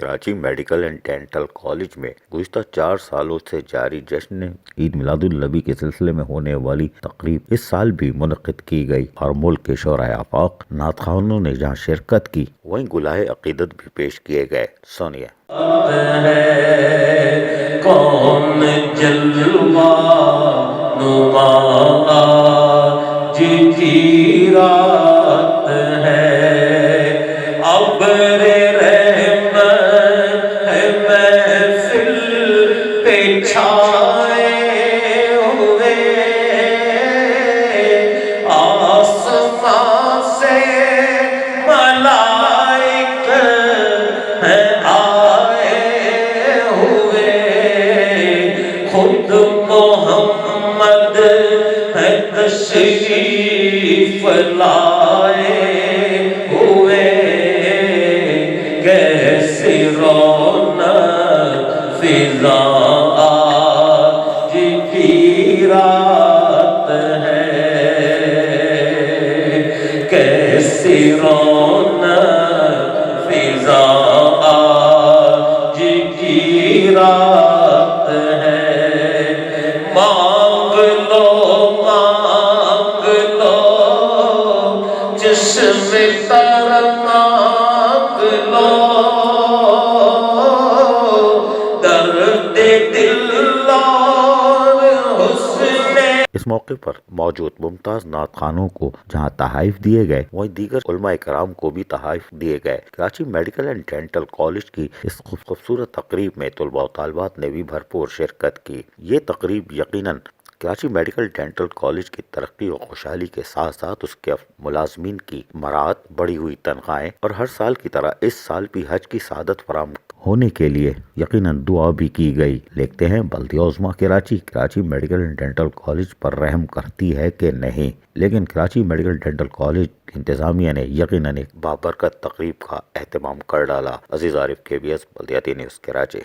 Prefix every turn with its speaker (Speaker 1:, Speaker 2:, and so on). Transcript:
Speaker 1: Karachi medical and dental college میں گزشتہ 4 سالوں سے جاری جشن عید میلاد النبی کے سلسلے میں ہونے والی تقریب اس سال بھی منعقد کی گئی اور ملک کے شعراء آفاق نعت خوانوں نے جہاں شرکت کی وہیں گلہائے عقیدت بھی پیش کیے گئے. سنیے.
Speaker 2: کون جلوہ نما آج کی رات ہے، ابر رحمت ہے محفل پہ چھائے ہوئے، آسمان سے ملائک ہیں آئے ہوئے، خود محمد ہے تشریف لائے ہوئے، کیسی رونق فضا آج کی رات ہے، کیسی رونق فضا آج کی رات ہے. مانگ لو چشم تر مانگ لو، درد دل اور حسن.
Speaker 1: اس موقع پر موجود ممتاز نعت خوانوں کو جہاں تحائف دیے گئے وہیں دیگر علماء کرام کو بھی تحائف دیے گئے. Karachi medical and dental college کی اس خوبصورت تقریب میں طلباء و طالبات نے بھی بھرپور شرکت کی. یہ تقریب یقیناً کراچی میڈیکل ڈینٹل کالج کی ترقی و خوشحالی کے ساتھ ساتھ اس کے ملازمین کی مراعات، بڑھی ہوئی تنخواہیں اور ہر سال کی طرح اس سال بھی حج کی سعادت فراہم ہونے کے لیے یقیناً دعا بھی کی گئی. دیکھتے ہیں بلدیہ عظمیٰ Karachi medical and dental college پر رحم کرتی ہے کہ نہیں، لیکن کراچی میڈیکل ڈینٹل کالج انتظامیہ نے یقیناً ایک بابرکت تقریب کا اہتمام کر ڈالا. عزیز عارف KBS بلدیاتی نیوز کراچی.